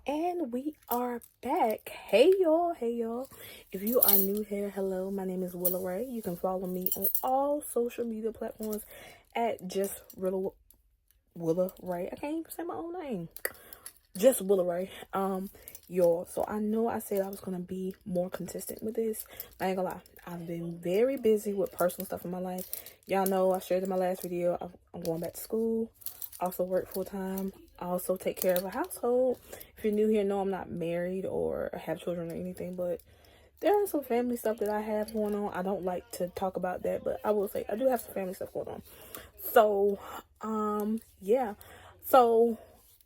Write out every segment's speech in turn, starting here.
And we are back. Hey y'all, hey y'all. If you are new here, hello, my name is Willa Ray. You can follow me on all social media platforms at just Willa Ray. I can't even say my own name. Just Willa Ray. Y'all. So I know I said I was gonna be more consistent with this. I ain't gonna lie. I've been very busy with personal stuff in my life. Y'all know I shared in my last video. I'm going back to school. I also work full time. I also take care of a household. If you're new here, know I'm not married or have children or anything, but there is some family stuff that I have going on. I don't like to talk about that, but I will say I do have some family stuff going on. So, yeah. So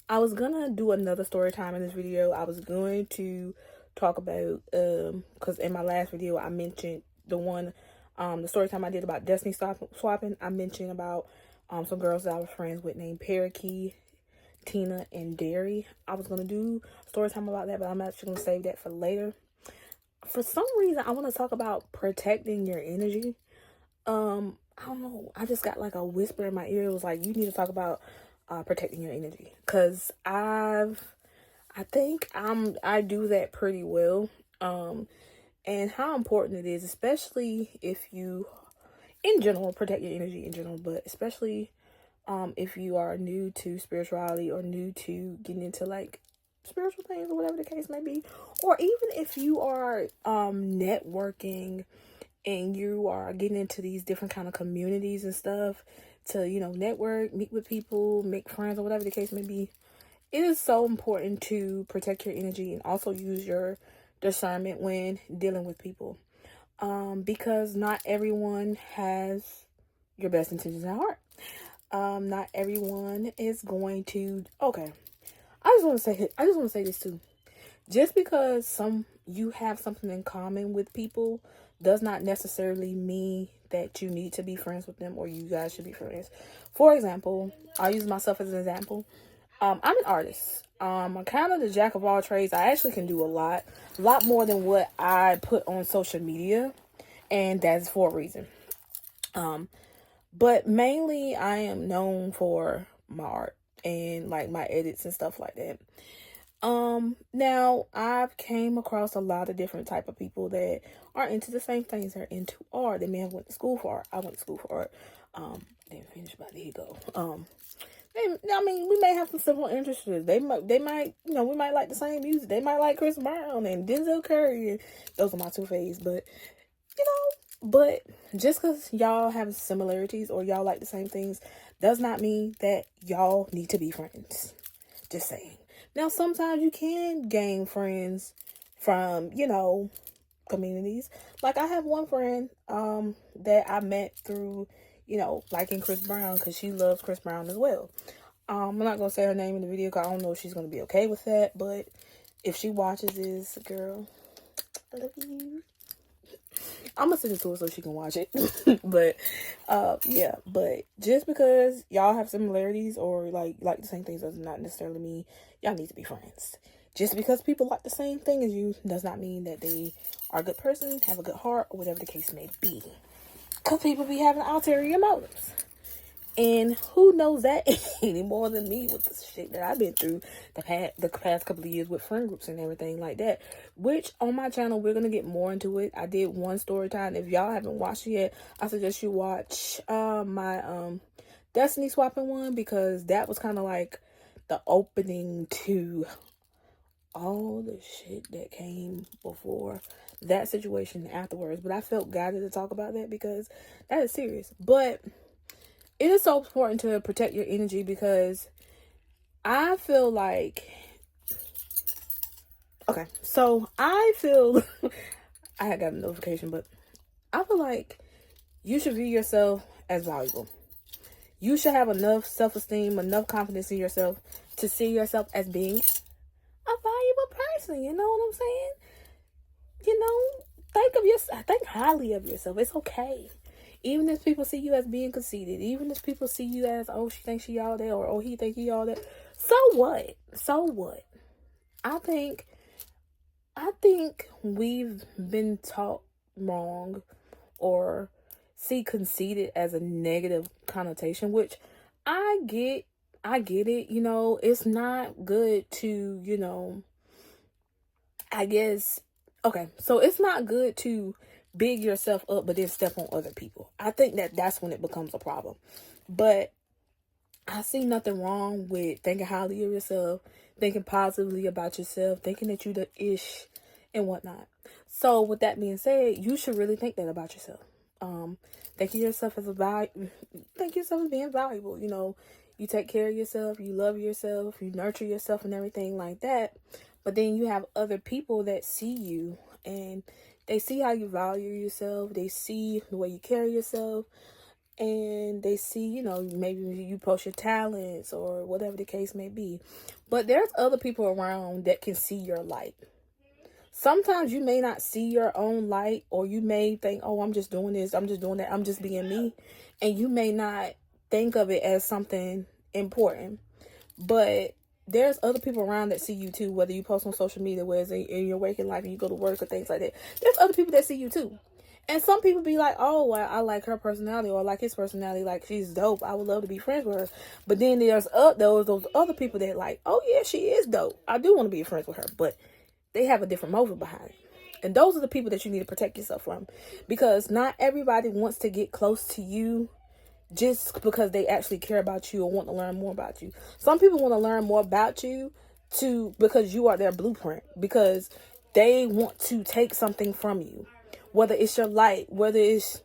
I was gonna do another story time in this video. I was going to talk about because in my last video I mentioned the story time I did about destiny swapping. I mentioned about some girls that I was friends with named Parakeet, Tina, and Derry. I was gonna do story time about that, but I'm actually gonna save that for later. For some reason, I want to talk about protecting your energy. I don't know. I just got like a whisper in my ear. It was like, you need to talk about protecting your energy, because I think I do that pretty well. And how important it is, especially if you, in general, protect your energy in general, but especially if you are new to spirituality or new to getting into like spiritual things or whatever the case may be, or even if you are networking and you are getting into these different kind of communities and stuff to, network, meet with people, make friends, or whatever the case may be. It is so important to protect your energy and also use your discernment when dealing with people. Because not everyone has your best intentions at heart. Not everyone is going to. Okay, I just want to say this too. Just because you have something in common with people does not necessarily mean that you need to be friends with them or you guys should be friends. For example, I'll use myself as an example. I'm an artist. I'm kind of the jack of all trades. I actually can do a lot more than what I put on social media, and that's for a reason. But mainly I am known for my art and like my edits and stuff like that. Now I've came across a lot of different type of people that are into the same things. They're into art. They may have went to school for art. I went to school for art. Didn't finish, but there you go. We may have some similar interests. They might, we might like the same music. They might like Chris Brown and Denzel Curry. And those are my two faves. But just because y'all have similarities or y'all like the same things does not mean that y'all need to be friends. Just saying. Now, sometimes you can gain friends from, communities. Like I have one friend that I met through, liking Chris Brown because she loves Chris Brown as well. I'm not going to say her name in the video because I don't know if she's going to be okay with that. But if she watches this, girl, I love you. I'm gonna send it to her so she can watch it. But yeah, but just because y'all have similarities or like the same things does not necessarily mean y'all need to be friends. Just because people like the same thing as you does not mean that they are a good person, have a good heart, or whatever the case may be. Because people be having ulterior motives. And who knows that any more than me with the shit that I've been through the past couple of years with friend groups and everything like that. Which on my channel, we're going to get more into it. I did one story time. If y'all haven't watched it yet, I suggest you watch my Destiny swapping one, because that was kind of like the opening to all the shit that came before that situation afterwards. But I felt guided to talk about that because that is serious. But it is so important to protect your energy, because I feel like, okay, so I feel, I had got a notification, but I feel like you should view yourself as valuable. You should have enough self-esteem, enough confidence in yourself to see yourself as being a valuable person. You know what I'm saying? Think highly of yourself. It's okay. Even if people see you as being conceited, even if people see you as, oh, she thinks she all that, or oh, he thinks he all that. So what? So what? I think we've been taught wrong, or see conceited as a negative connotation, which I get I get it. You know, it's not good to, you know, I guess, okay, so it's not good to big yourself up but then step on other people. I think that that's when it becomes a problem. But I see nothing wrong with thinking highly of yourself, thinking positively about yourself, thinking that you the ish and whatnot. So with that being said, you should really think that about yourself. Um, think of yourself as think of yourself as being valuable. You know, you take care of yourself, you love yourself, you nurture yourself and everything like that. But then you have other people that see you and they see how you value yourself. They see the way you carry yourself and they see, you know, maybe you post your talents or whatever the case may be. But there's other people around that can see your light. Sometimes you may not see your own light, or you may think, oh, I'm just doing this, I'm just doing that, I'm just being me. And you may not think of it as something important. But there's other people around that see you too, whether you post on social media, whether it's in your waking life and you go to work or things like that. There's other people that see you too. And some people be like, oh, well, I like her personality, or I like his personality, like she's dope, I would love to be friends with her. But then there's those other people that like, oh yeah, she is dope, I do want to be friends with her, but they have a different motive behind it. And those are the people that you need to protect yourself from, because not everybody wants to get close to you just because they actually care about you or want to learn more about you. Some people want to learn more about you because you are their blueprint, because they want to take something from you, whether it's your light, whether it's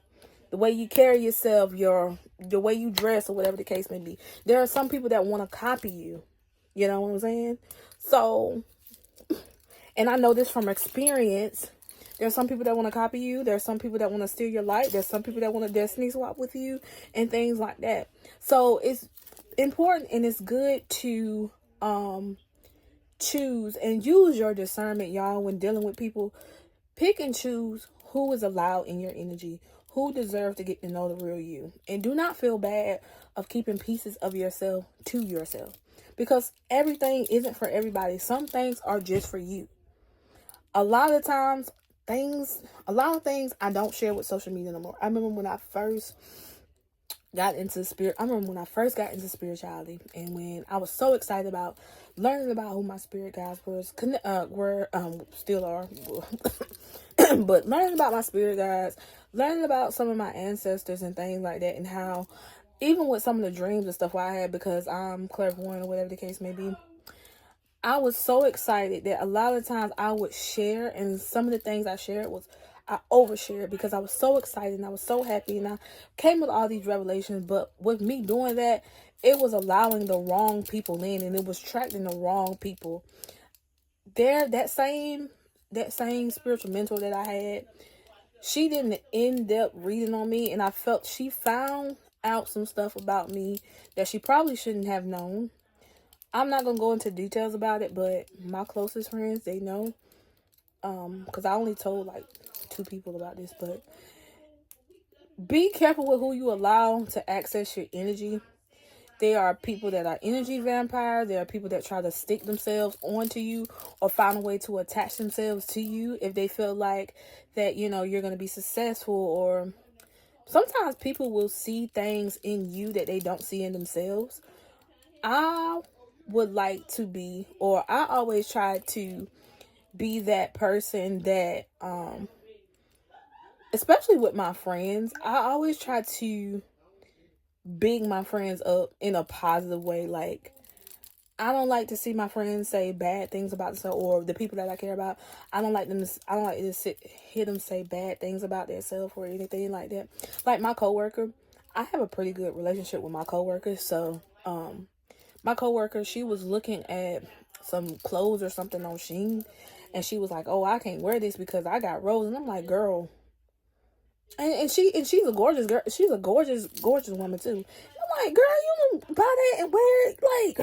the way you carry yourself, the way you dress, or whatever the case may be. There are some people that want to copy you. You know what I'm saying? So, and I know this from experience. There's some people that want to copy you. There's some people that want to steal your light. There's some people that want to destiny swap with you and things like that. So it's important and it's good to choose and use your discernment, y'all, when dealing with people. Pick and choose who is allowed in your energy, who deserves to get to know the real you. And do not feel bad of keeping pieces of yourself to yourself, because everything isn't for everybody. Some things are just for you. A lot of times, a lot of things I don't share with social media no more. I remember when I first got into spirituality, and when I was so excited about learning about who my spirit guides still are, but learning about my spirit guides, learning about some of my ancestors and things like that, and how even with some of the dreams and stuff I had, because I'm clairvoyant or whatever the case may be, I was so excited that a lot of times I would share, and some of the things I shared was I overshared because I was so excited and I was so happy, and I came with all these revelations. But with me doing that, it was allowing the wrong people in, and it was attracting the wrong people. That same spiritual mentor that I had, she did an in-depth reading on me, and I felt she found out some stuff about me that she probably shouldn't have known. I'm not going to go into details about it, but my closest friends, they know. Because I only told like 2 people about this, but be careful with who you allow to access your energy. There are people that are energy vampires. There are people that try to stick themselves onto you or find a way to attach themselves to you if they feel like that, you know, you're going to be successful. Or sometimes people will see things in you that they don't see in themselves. I would like to be, or I always try to be that person that, especially with my friends, I always try to big my friends up in a positive way. Like, I don't like to see my friends say bad things about themselves, or the people that I care about. I don't like to hear them say bad things about themselves or anything like that. Like my coworker, I have a pretty good relationship with my coworker. So, my coworker, she was looking at some clothes or something on Shein, and she was like, "Oh, I can't wear this because I got rolls." And I'm like, "Girl," and she's a gorgeous girl. She's a gorgeous woman too. And I'm like, "Girl, you don't buy that and wear it. Like,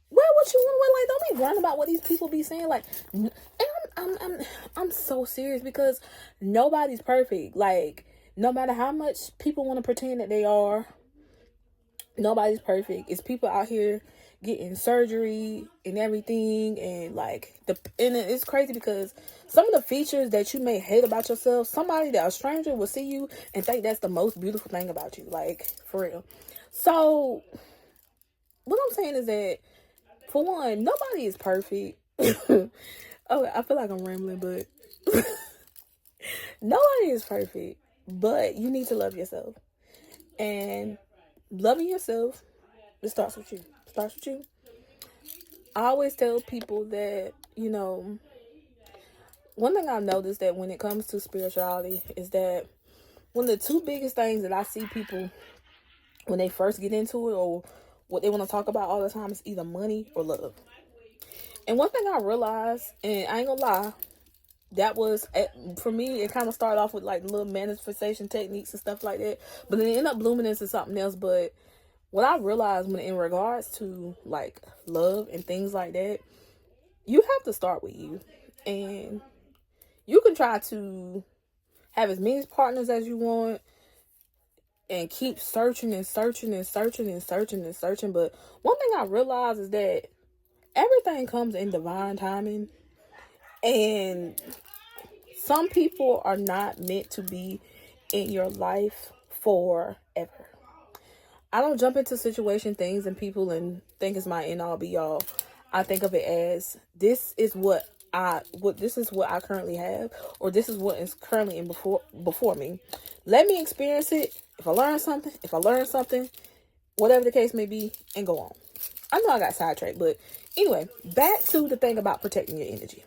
wear what you want to wear. Like, don't be worrying about what these people be saying." Like, and I'm so serious, because nobody's perfect. Like, no matter how much people want to pretend that they are, nobody's perfect. It's people out here getting surgery and everything, and like and it's crazy because some of the features that you may hate about yourself, somebody that a stranger will see you and think that's the most beautiful thing about you. Like, for real. So what I'm saying is that, for one, nobody is perfect. Oh, I feel like I'm rambling, but nobody is perfect. But you need to love yourself. And loving yourself, it starts with you. Starts with you. I always tell people that, one thing I've noticed that when it comes to spirituality is that one of the two biggest things that I see people when they first get into it, or what they want to talk about all the time, is either money or love. And one thing I realized, and I ain't gonna lie, that was, for me, it kind of started off with like little manifestation techniques and stuff like that, but then it ended up blooming into something else. But what I realized, when in regards to like love and things like that, you have to start with you. And you can try to have as many partners as you want and keep searching and searching and searching and searching and searching. But one thing I realized is that everything comes in divine timing. And some people are not meant to be in your life forever. I don't jump into situation, things, and people and think it's my end all be all. I think of it as, this is what I currently have, or this is what is currently in before me. Let me experience it. If I learn something, whatever the case may be, and go on. I know I got sidetracked, but anyway, back to the thing about protecting your energy.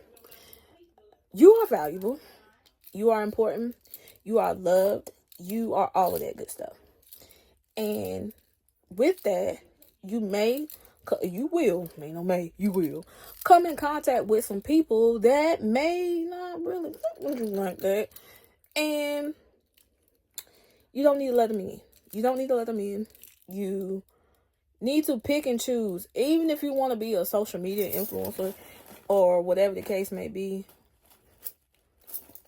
You are valuable. You are important. You are loved. You are all of that good stuff. And with that, you will come in contact with some people that may not really think with you like that. And you don't need to let them in. You don't need to let them in. You need to pick and choose. Even if you want to be a social media influencer or whatever the case may be.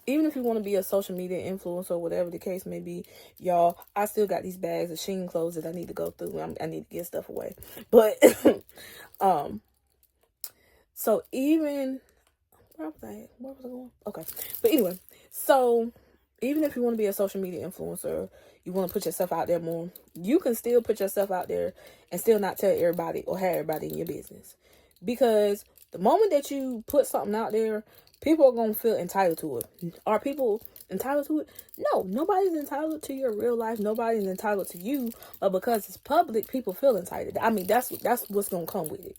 Even if you want to be a social media influencer or whatever the case may be, y'all, I still got these bags of Shein clothes that I need to go through. I need to get stuff away. But, so even, where was I going? Okay. But anyway, so even if you want to be a social media influencer, you want to put yourself out there more, you can still put yourself out there and still not tell everybody or have everybody in your business. Because the moment that you put something out there, people are going to feel entitled to it. Are people entitled to it? No, nobody's entitled to your real life. Nobody's entitled to you. But because it's public, people feel entitled. I mean, that's what's going to come with it.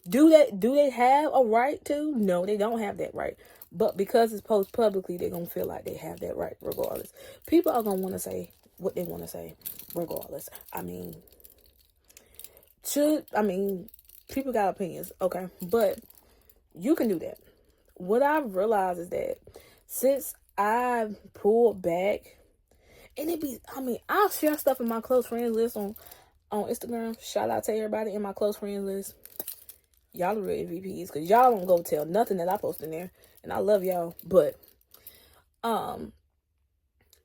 Do they have a right to? No, they don't have that right. But because it's posted publicly, they're going to feel like they have that right regardless. People are going to want to say what they want to say regardless. People got opinions, okay? But you can do that. What I've realized is that since I've pulled back, and I'll share stuff in my close friends list on Instagram. Shout out to everybody in my close friends list. Y'all are real MVPs, because y'all don't go tell nothing that I post in there. And I love y'all. But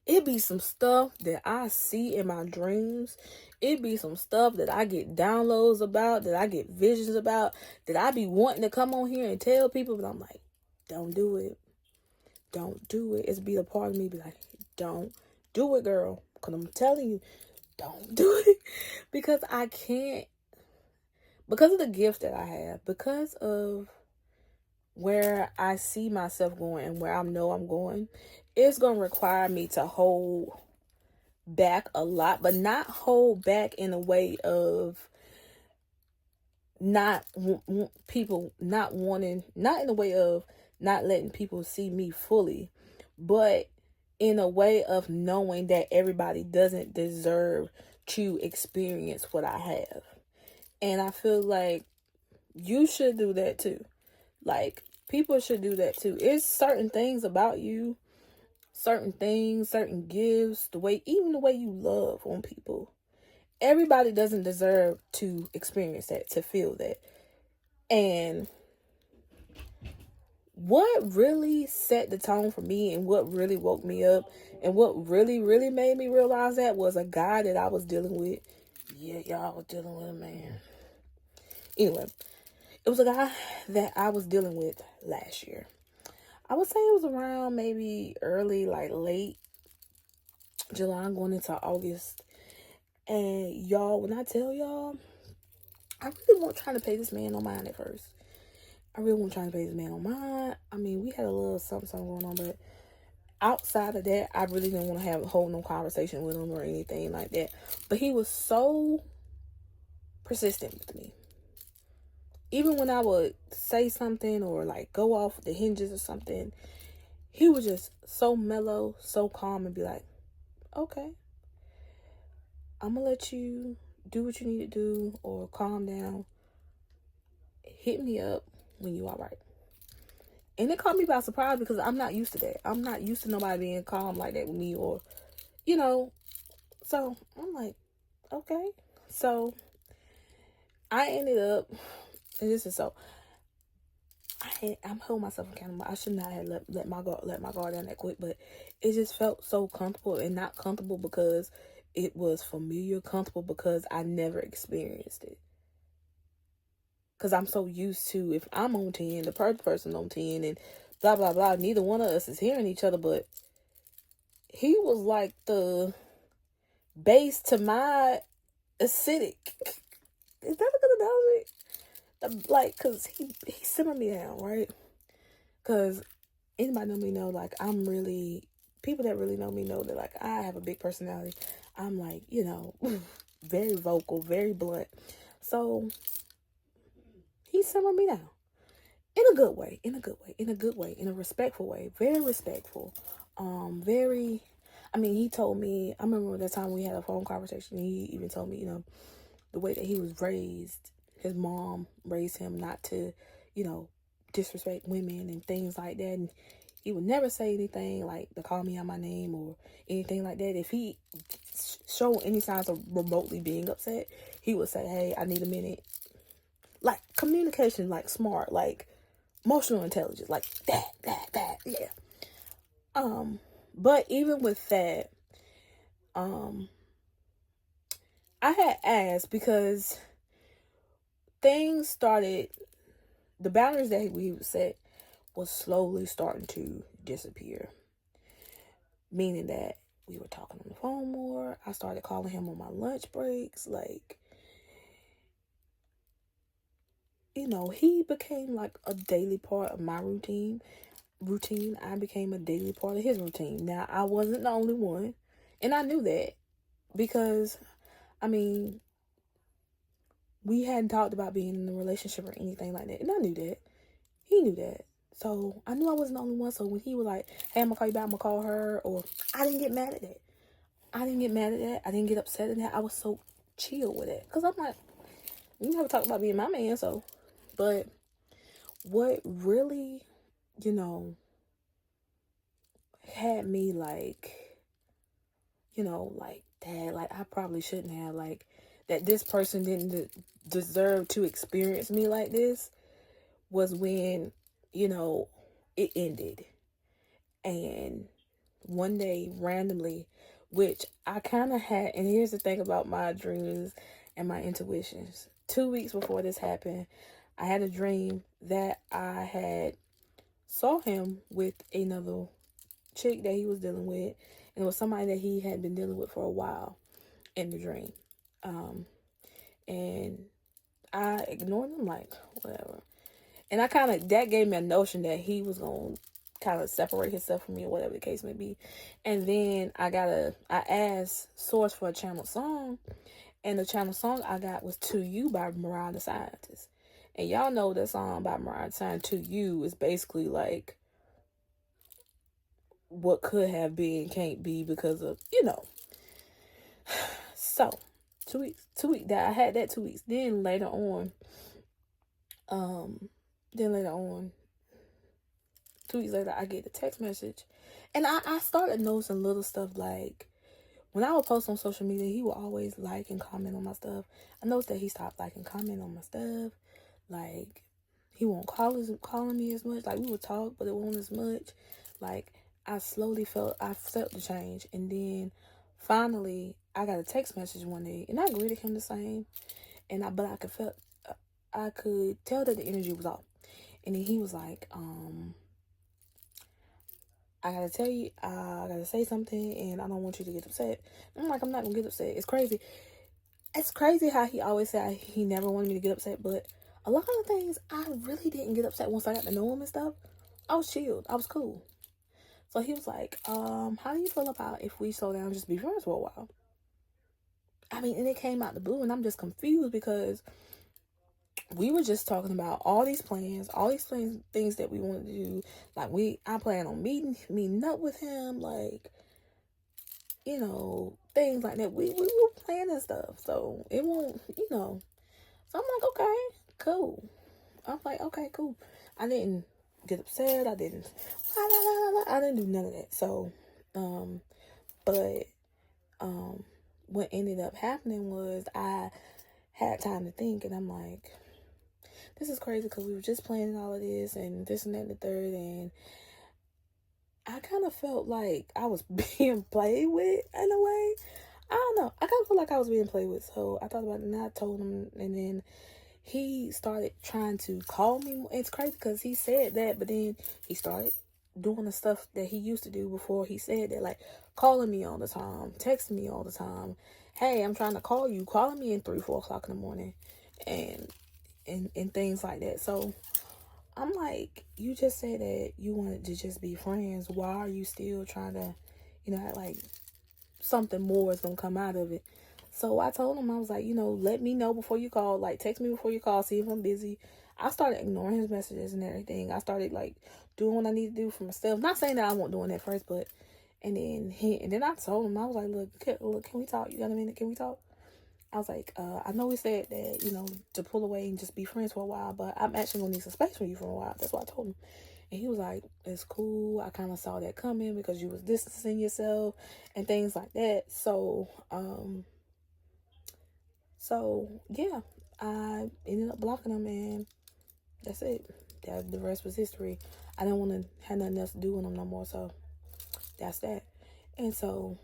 it be some stuff that I see in my dreams. It be some stuff that I get downloads about, that I get visions about, that I be wanting to come on here and tell people, but I'm like, don't do it. Don't do it. It's be a part of me be like, don't do it, girl. Because I'm telling you, don't do it. Because I can't. Because of the gift that I have. Because of where I see myself going and where I know I'm going. It's going to require me to hold back a lot. But not hold back in a way of not people not wanting. Not in a way of not letting people see me fully, but in a way of knowing that everybody doesn't deserve to experience what I have. And I feel like you should do that too. Like, people should do that too. It's certain things about you, certain things, certain gifts, even the way you love on people. Everybody doesn't deserve to experience that, to feel that. And what really set the tone for me and what really woke me up and what really, really made me realize that was a guy that I was dealing with. Yeah, y'all was dealing with a man. Anyway, it was a guy that I was dealing with last year. I would say it was around maybe late July going into August. And y'all, when I tell y'all, I really wasn't trying to pay this man no mind at first. I really wasn't trying to pay this man no mind. I mean, we had a little something going on, but outside of that, I really didn't want to hold no conversation with him or anything like that. But he was so persistent with me. Even when I would say something or like go off the hinges or something, he was just so mellow, so calm, and be like, okay, I'm gonna let you do what you need to do, or calm down. Hit me up when you all right. And it caught me by surprise because I'm not used to that. I'm not used to nobody being calm like that with me, or, you know. So I'm like, okay. So I ended up, and this is so, I'm holding myself accountable. I should not have let my guard down that quick, but it just felt so comfortable, and not comfortable because it was familiar, comfortable because I never experienced it. Because I'm so used to, if I'm on 10, the person on 10, and blah, blah, blah. Neither one of us is hearing each other, but he was like the base to my acidic. Is that a good analogy? Like, because he simmered me down, right? Because anybody know me know, like, people that really know me know that, like, I have a big personality. I'm like, very vocal, very blunt. So he simmered me down in a good way, in a respectful way, very respectful. He told me, I remember that time we had a phone conversation, he even told me, the way that he was raised, his mom raised him not to, disrespect women and things like that. And he would never say anything like to call me out my name or anything like that. If he showed any signs of remotely being upset, he would say, hey, I need a minute. Like communication, like smart, like emotional intelligence, like that, yeah. But even with that, I had asked because things started, the boundaries that we would set was slowly starting to disappear. Meaning that we were talking on the phone more. I started calling him on my lunch breaks. Like, he became like a daily part of my routine. I became a daily part of his routine. Now, I wasn't the only one. And I knew that because, we hadn't talked about being in a relationship or anything like that. And I knew that. He knew that. So I knew I wasn't the only one. So when he was like, hey, I'm going to call you back, I'm going to call her. Or I didn't get mad at that. I didn't get upset at that. I was so chill with it. Because I'm like, we never talked about being my man. So, but what really, had me like, like, dad, like, I probably shouldn't have, like, that this person didn't deserve to experience me like this was when, it ended. And one day, randomly, which I kind of had, and here's the thing about my dreams and my intuitions. 2 weeks before this happened, I had a dream that I had saw him with another chick that he was dealing with, and it was somebody that he had been dealing with for a while in the dream. And I ignored him, like, whatever. And that gave me a notion that he was going to kind of separate himself from me or whatever the case may be. And then I asked Source for a channel song, and the channel song I got was To You by Mariah the Scientist. And y'all know that song by Mariah the Scientist, To You, is basically like what could have been can't be because of, So, 2 weeks that I had that 2 weeks. Then later on, 2 weeks later, I get the text message, and I started noticing little stuff like when I would post on social media, he would always like and comment on my stuff. I noticed that he stopped liking and commenting on my stuff. Like, he won't calling me as much. Like, we would talk, but it wasn't as much. Like, I felt the change, and then finally, I got a text message one day, and I greeted him the same, but I could tell that the energy was off, and then he was like, I gotta tell you, I gotta say something, and I don't want you to get upset. I'm like, I'm not gonna get upset. It's crazy. It's crazy how he always said he never wanted me to get upset, but a lot of the things I really didn't get upset once I got to know him and stuff. I was chilled. I was cool. So he was like, how do you feel about if we slow down and just be friends for a while? I mean, and it came out the blue, and I'm just confused because we were just talking about all these plans, things that we wanted to do. Like I plan on meeting up with him, like, you know, things like that. We were planning stuff, so it won't, you know. So I'm like, okay, cool. I'm like, okay, cool. I didn't get upset. I didn't, I didn't do none of that. So, but what ended up happening was I had time to think, and I'm like, this is crazy because we were just planning all of this and this and that and the third, and I kind of felt like I was being played with in a way. I don't know. I kind of felt like I was being played with. So I thought about it, and I told him, and then he started trying to call me. It's crazy because he said that, but then he started doing the stuff that he used to do before he said that, like calling me all the time, texting me all the time. Hey, I'm trying to call you, calling me in 3-4 o'clock in the morning, and things like that. So I'm like, you just said that you wanted to just be friends. Why are you still trying to, you know, act like something more is gonna come out of it? So I told him, I was like, you know, let me know before you call. Like, text me before you call, see if I'm busy. I started ignoring his messages and everything. I started like doing what I need to do for myself. Not saying that I won't doing that first, but and then I told him, I was like, look, can we talk? You got a minute? Can we talk? I was like, I know we said that, you know, to pull away and just be friends for a while, but I'm actually gonna need some space from you for a while. That's what I told him. And he was like, it's cool. I kind of saw that coming because you was distancing yourself and things like that. So yeah, I ended up blocking him, and that's it. The rest was history. I didn't want to have nothing else to do with him no more, so that's that. And so,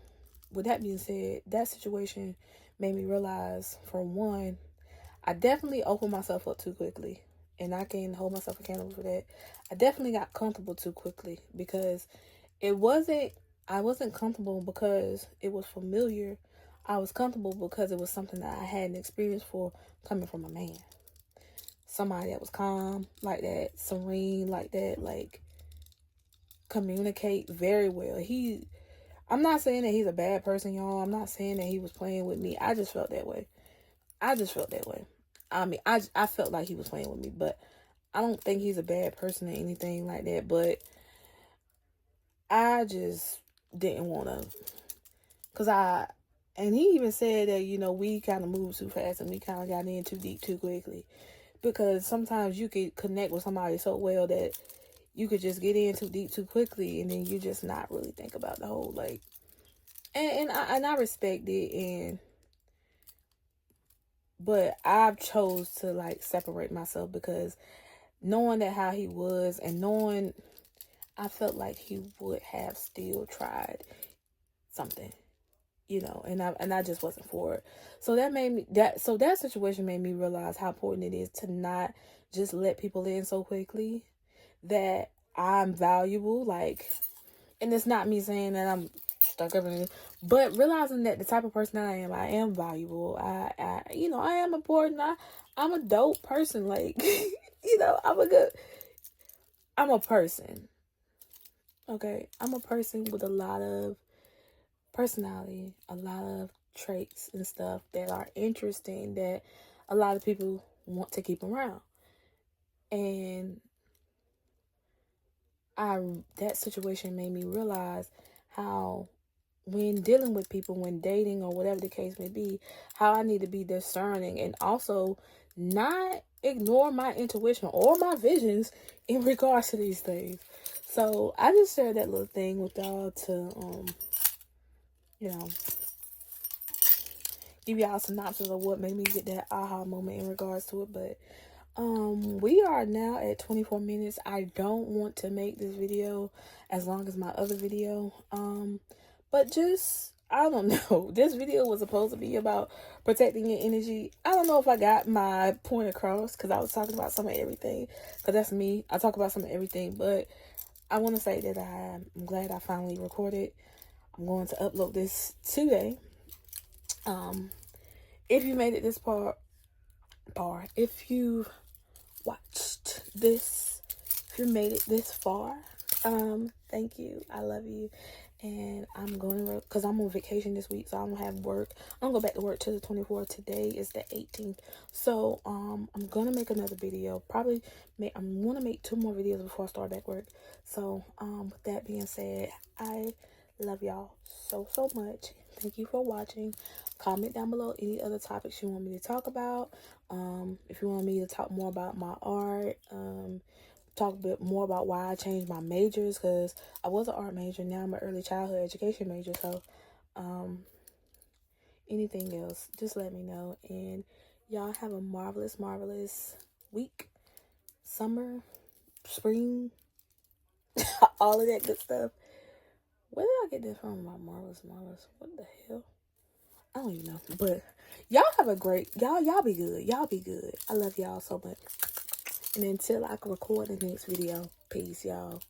with that being said, that situation made me realize, for one, I definitely opened myself up too quickly, and I can hold myself accountable for that. I definitely got comfortable too quickly because it wasn't, I wasn't comfortable because it was familiar. I was comfortable because it was something that I hadn't experienced for, coming from a man. Somebody that was calm like that, serene like that, like communicate very well. I'm not saying that he's a bad person, y'all. I'm not saying that he was playing with me. I just felt that way. I just felt that way. I mean, I felt like he was playing with me, but I don't think he's a bad person or anything like that. But I just didn't want to, and he even said that, you know, we kind of moved too fast and we kind of got in too deep too quickly. Because sometimes you could connect with somebody so well that you could just get in too deep too quickly, and then you just not really think about the whole, like, and I respect it, but I've chose to like separate myself because knowing that how he was, and knowing I felt like he would have still tried something, you know, and I just wasn't for it. So that situation made me realize how important it is to not just let people in so quickly, that I'm valuable, like, and it's not me saying that I'm stuck up in it, but realizing that the type of person that I am valuable. You know, I am important. I'm a dope person. Like, you know, I'm a person. Okay. I'm a person with a lot of personality, a lot of traits and stuff that are interesting, that a lot of people want to keep around. And that situation made me realize how, when dealing with people, when dating or whatever the case may be, how I need to be discerning and also not ignore my intuition or my visions in regards to these things. So I just shared that little thing with y'all to you know, give y'all a synopsis of what made me get that aha moment in regards to it. But we are now at 24 minutes. I don't want to make this video as long as my other video. But just, I don't know. This video was supposed to be about protecting your energy. I don't know if I got my point across because I was talking about some of everything. Because that's me. I talk about some of everything. But I want to say that I'm glad I finally recorded. I'm going to upload this today. if you made it this far, if you watched this, if you made it this far, thank you. I love you. And I'm going to, because I'm on vacation this week, so I don't have work. I'm gonna go back to work till the 24th. Today is the 18th. So I'm gonna make another video. Probably I'm gonna make 2 more videos before I start back work. So with that being said, I love y'all so much. Thank you for watching. Comment down below any other topics you want me to talk about. If you want me to talk more about my art, talk a bit more about why I changed my majors, because I was an art major, now I'm an early childhood education major. So anything else, just let me know. And y'all have a marvelous week, summer, spring, all of that good stuff. Where did I get this from? My marvelous, what the hell? I don't even know. But y'all have a great, y'all be good. Y'all be good. I love y'all so much. And until I can record the next video, peace, y'all.